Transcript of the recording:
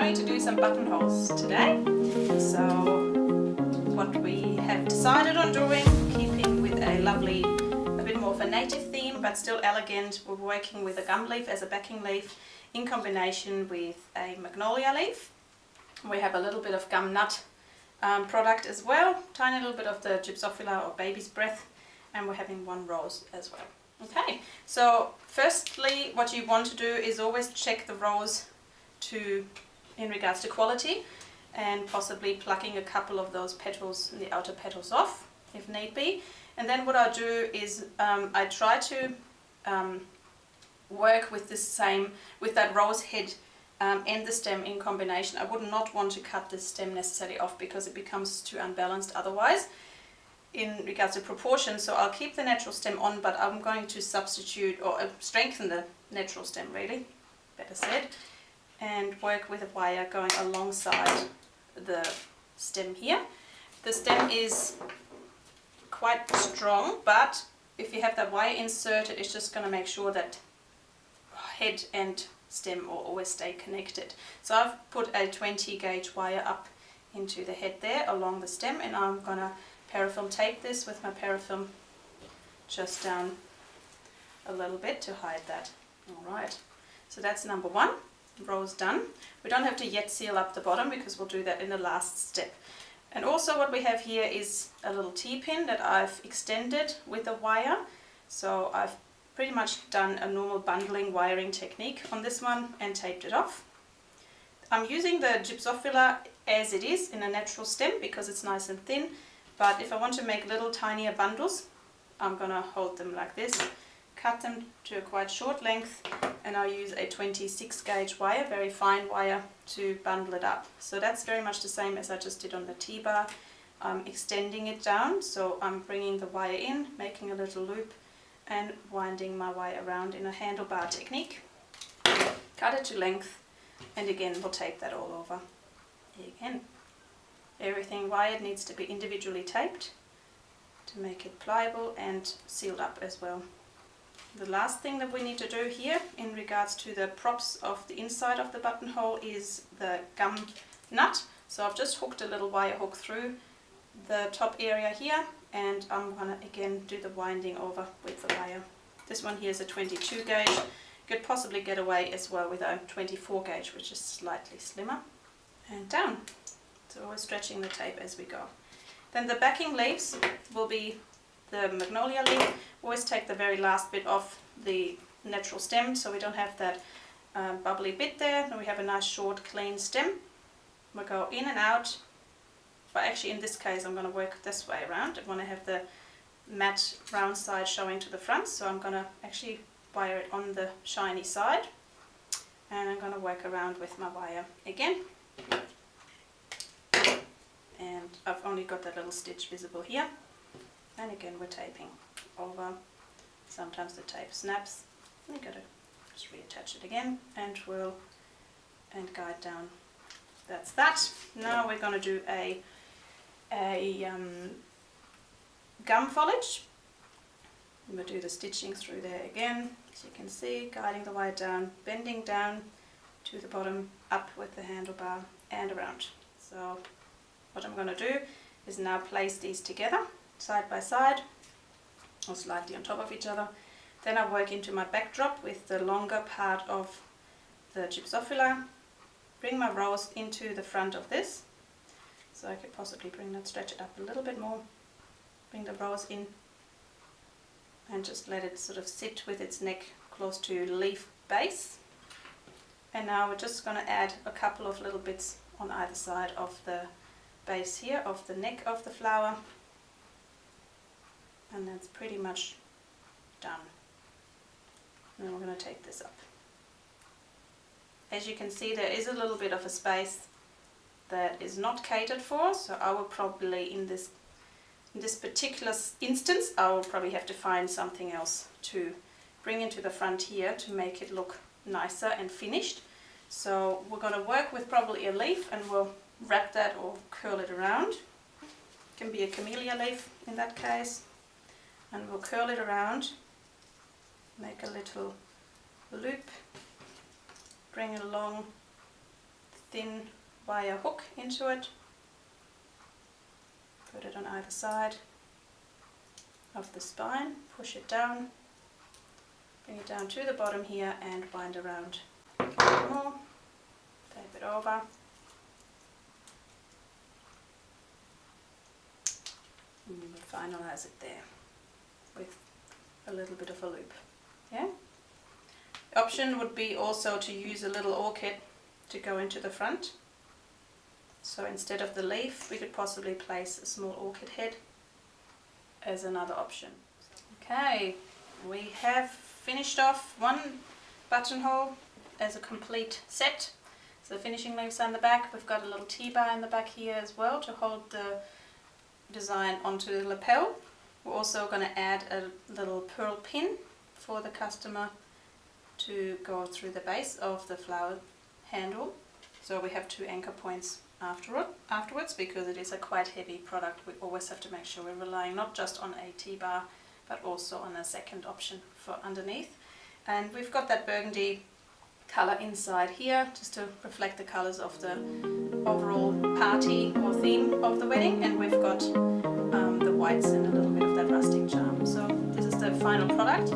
going to do some buttonholes today. So what we have decided on doing, keeping with a lovely, a bit more of a native theme but still elegant, we're working with a gum leaf as a backing leaf in combination with a magnolia leaf. We have a little bit of gum nut product as well, tiny little bit of the gypsophila or baby's breath, and we're having one rose as well. Okay, so firstly what you want to do is always check the rose in regards to quality, and possibly plucking a couple of those petals, the outer petals off if need be. And then what I do is I try to work with with that rose head and the stem in combination. I would not want to cut the stem necessarily off because it becomes too unbalanced otherwise in regards to proportion. So I'll keep the natural stem on, but I'm going to substitute or strengthen the natural stem, really, better said, and work with a wire going alongside the stem here. The stem is quite strong, but if you have that wire inserted, it's just going to make sure that head and stem will always stay connected. So I've put a 20 gauge wire up into the head there along the stem, and I'm going to parafilm tape this with my parafilm just down a little bit to hide that. Alright, so that's number one, rose done. We don't have to yet seal up the bottom because we'll do that in the last step. And also what we have here is a little T-pin that I've extended with a wire. So I've pretty much done a normal bundling wiring technique on this one and taped it off. I'm using the gypsophila as it is in a natural stem because it's nice and thin. But if I want to make little tinier bundles, I'm going to hold them like this, cut them to a quite short length, and I'll use a 26 gauge wire, very fine wire, to bundle it up. So that's very much the same as I just did on the T-bar. I'm extending it down, so I'm bringing the wire in, making a little loop, and winding my wire around in a handlebar technique. Cut it to length, and again we'll tape that all over. Again. Everything wired needs to be individually taped to make it pliable and sealed up as well. The last thing that we need to do here in regards to the props of the inside of the buttonhole is the gum nut. So I've just hooked a little wire hook through the top area here, and I'm going to again do the winding over with the wire. This one here is a 22 gauge. You could possibly get away as well with a 24 gauge, which is slightly slimmer. And down. So we're stretching the tape as we go. Then the backing leaves will be the magnolia leaf. Always take the very last bit off the natural stem so we don't have that bubbly bit there. Then we have a nice short clean stem. We'll go in and out, but actually in this case I'm going to work this way around. I want to have the matte round side showing to the front, so I'm going to actually wire it on the shiny side, and I'm going to work around with my wire again. And I've only got that little stitch visible here, and again we're taping over. Sometimes the tape snaps, you got to just reattach it again, and guide down. That's that. Now we're going to do a gum foliage. We'll do the stitching through there again, as you can see, guiding the wire down, bending down to the bottom, up with the handlebar and around. So what I'm going to do is now place these together side by side or slightly on top of each other. Then I work into my backdrop with the longer part of the gypsophila, bring my rose into the front of this, so I could possibly stretch it up a little bit more, bring the rose in and just let it sort of sit with its neck close to leaf base. And now we're just going to add a couple of little bits on either side of the base here of the neck of the flower, and that's pretty much done. And then we're going to take this up. As you can see, there is a little bit of a space that is not catered for, so I will probably in this particular instance I will probably have to find something else to bring into the front here to make it look nicer and finished. So we're going to work with probably a leaf, and we'll wrap that or curl it around. It can be a camellia leaf in that case, and we'll curl it around, make a little loop, bring it along thin wire hook into it. Put it on either side of the spine, push it down, bring it down to the bottom here and wind around a bit more, tape it over. And we will finalize it there with a little bit of a loop. Yeah. Option would be also to use a little orchid to go into the front. So instead of the leaf, we could possibly place a small orchid head as another option. Okay, we have finished off one buttonhole as a complete set. So the finishing leaves on the back. We've got a little T-bar in the back here as well to hold the design onto the lapel. We're also going to add a little pearl pin for the customer to go through the base of the flower handle. So we have 2 anchor points afterwards, because it is a quite heavy product. We always have to make sure we're relying not just on a T-bar but also on a second option for underneath. And we've got that burgundy color inside here just to reflect the colors of the overall party or theme of the wedding, and we've got the whites and a little bit of that rustic charm. So this is the final product.